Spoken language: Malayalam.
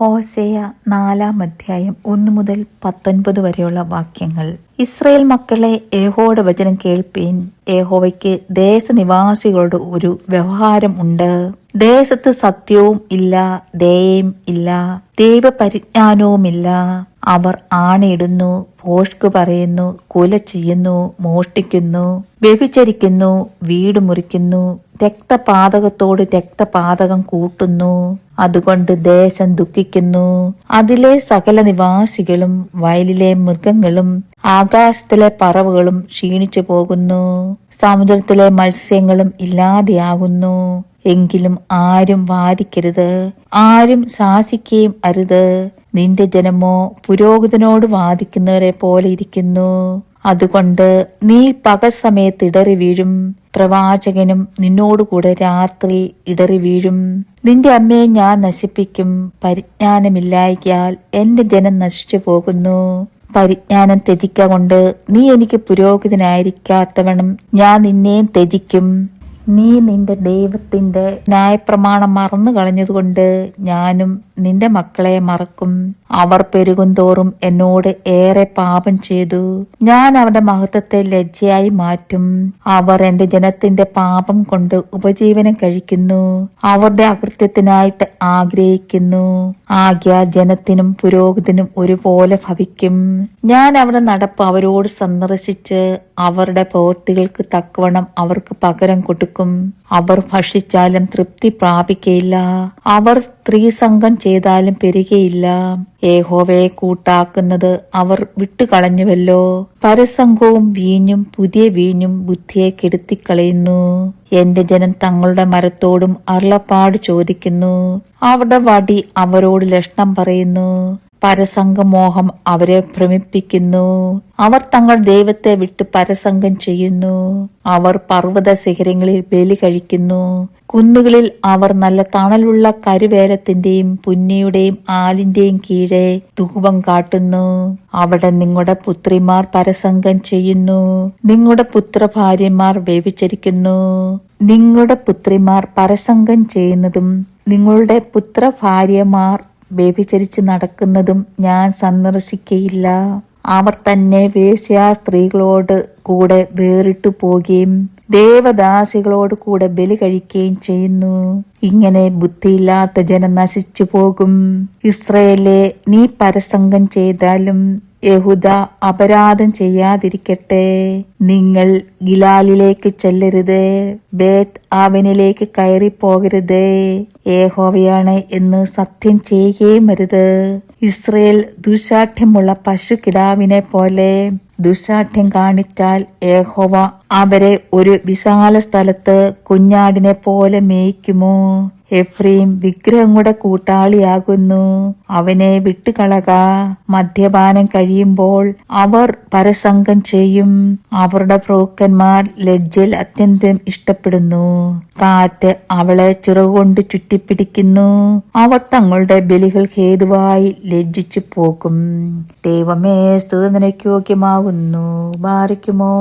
ഹോശേയ 4-ാം അധ്യായം 1 മുതൽ 19 വരെയുള്ള വാക്യങ്ങൾ. ഇസ്രായേൽ മക്കളെ, യഹോവയുടെ വചനം കേൾപ്പീൻ. യഹോവയ്ക്ക് ദേശനിവാസികളോട് ഒരു വ്യവഹാരം ഉണ്ട്. ദേശത്ത് സത്യവും ഇല്ല, ദയയും ഇല്ല, ദൈവപരിജ്ഞാനവുമില്ല. അവർ ആണയിടുന്നു, ഭോഷ്ക് പറയുന്നു, കൊല ചെയ്യുന്നു, മോഷ്ടിക്കുന്നു, വ്യഭിചരിക്കുന്നു, വീട് മുറിക്കുന്നു, രക്തപാതകത്തോട് രക്തപാതകം കൂട്ടുന്നു. അതുകൊണ്ട് ദേശം ദുഃഖിക്കുന്നു. അതിലെ സകല നിവാസികളും വയലിലെ മൃഗങ്ങളും ആകാശത്തിലെ പറവകളും ക്ഷീണിച്ചു പോകുന്നു. സമുദ്രത്തിലെ മത്സ്യങ്ങളും ഇല്ലാതെയാകുന്നു. എങ്കിലും ആരും വാദിക്കരുത്, ആരും ശാസിക്കുകയും അരുത്. നിന്റെ ജനമോ പുരോഹിതനോട് വാദിക്കുന്നവരെ പോലെ ഇരിക്കുന്നു. അതുകൊണ്ട് നീ പകൽ സമയത്ത് ഇടറി വീഴും, പ്രവാചകനും നിന്നോടുകൂടെ രാത്രി ഇടറി വീഴും. നിന്റെ അമ്മയെ ഞാൻ നശിപ്പിക്കും. പരിജ്ഞാനമില്ലായ്കയാൽ എന്റെ ജനം നശിച്ചു പോകുന്നു. പരിജ്ഞാനം ത്യജിക്കൊണ്ട് നീ എനിക്ക് പുരോഹിതനായിരിക്കാത്തവണ്ണം ഞാൻ നിന്നെയും ത്യജിക്കും. നീ നിന്റെ ദൈവത്തിന്റെ ന്യായപ്രമാണം മറന്നു കളഞ്ഞതുകൊണ്ട് ഞാനും നിന്റെ മക്കളെ മറക്കും. അവർ പെരുകുന്തോറും എന്നോട് ഏറെ പാപം ചെയ്തു. ഞാൻ അവരുടെ മഹത്വത്തെ ലജ്ജയായി മാറ്റും. അവർ എന്റെ ജനത്തിന്റെ പാപം കൊണ്ട് ഉപജീവനം കഴിക്കുന്നു, അവരുടെ അകൃത്യത്തിനായിട്ട് ആഗ്രഹിക്കുന്നു. ആകയാൽ ജനത്തിനും പുരോഹിതനും ഒരുപോലെ ഭവിക്കും. ഞാൻ അവരുടെ നടപ്പ് അവരോട് സന്ദർശിച്ച് അവരുടെ പ്രവൃത്തികൾക്ക് തക്കവണ്ണം അവർക്ക് പകരം കൊടുക്കും. അവർ ഭക്ഷിച്ചാലും തൃപ്തി പ്രാപിക്കയില്ല, അവർ സ്ത്രീസംഗം ചെയ്താലും പെരുകയില്ല. യഹോവയെ കൂട്ടാക്കുന്നത് അവർ വിട്ടുകളഞ്ഞുവല്ലോ. പരസംഗവും വീഞ്ഞും പുതിയ വീഞ്ഞും ബുദ്ധിയെ കെടുത്തിക്കളയുന്നു. എന്റെ ജനം തങ്ങളുടെ മരത്തോടും അരുളപ്പാട് ചോദിക്കുന്നു. അവരുടെ വടി അവരോട് ലക്ഷണം പറയുന്നു. പരസംഗമോഹം അവരെ ഭ്രമിപ്പിക്കുന്നു. അവർ തങ്ങൾ ദൈവത്തെ വിട്ട് പരസംഗം ചെയ്യുന്നു. അവർ പർവ്വത ശിഖരങ്ങളിൽ ബലി കഴിക്കുന്നു. കുന്നുകളിൽ അവർ നല്ല തണലുള്ള കരുവേലത്തിന്റെയും പുന്നിയുടെയും ആലിന്റെയും കീഴെ ധൂപം കാട്ടുന്നു. അവിടെ നിങ്ങളുടെ പുത്രിമാർ പരസംഗം ചെയ്യുന്നു, നിങ്ങളുടെ പുത്രഭാര്യമാർ വ്യഭിചരിക്കുന്നു. നിങ്ങളുടെ പുത്രിമാർ പരസംഗം ചെയ്യുന്നതും നിങ്ങളുടെ പുത്രഭാര്യമാർ വ്യഭിചരിച്ച് നടക്കുന്നതും ഞാൻ സന്ദർശിക്കയില്ല. അവർ തന്നെ വേശ്യാ സ്ത്രീകളോട് കൂടെ വേറിട്ടു പോകുകയും ദേവദാസികളോട് കൂടെ ബലി കഴിക്കുകയും ചെയ്യുന്നു. ഇങ്ങനെ ബുദ്ധിയില്ലാത്ത ജനം നശിച്ചു പോകും. ഇസ്രായേലേ, നീ പരസംഗം ചെയ്താലും യഹൂദ അപരാധം ചെയ്യാതിരിക്കട്ടെ. നിങ്ങൾ ഗിലാലിലേക്ക് ചെല്ലരുത്, ബേത്ത് ആവനിലേക്ക് കയറിപ്പോകരുത്. യഹോവയാണ് എന്ന് സത്യം ചെയ്യുകയും അരുത്. ഇസ്രായേൽ ദുശാഠ്യമുള്ള പശുകിടാവിനെ പോലെ ദുശാഠ്യം കാണിച്ചാൽ യഹോവ അവരെ ഒരു വിശാല സ്ഥലത്ത് കുഞ്ഞാടിനെ പോലെ മേയ്ക്കുമോ? എഫ്രൈം വിഗ്രഹങ്ങളുടെ കൂട്ടാളിയാകുന്നു, അവനെ വിട്ടുകളക. മദ്യപാനം കഴിയുമ്പോൾ അവർ പരസംഗം ചെയ്യും. അവരുടെ പ്രഭുക്കന്മാർ ലജ്ജയിൽ അത്യന്തം ഇഷ്ടപ്പെടുന്നു. കാറ്റ് അവളെ ചിറകുകൊണ്ട് ചുറ്റിപ്പിടിക്കുന്നു. അവർ തങ്ങളുടെ ബലികൾ ഹേതുവായി ലജ്ജിച്ചു പോകും. ദൈവമേ, സ്തുതി നിനക്ക് യോഗ്യമാകുന്നു. ബാരിക്കുമോ.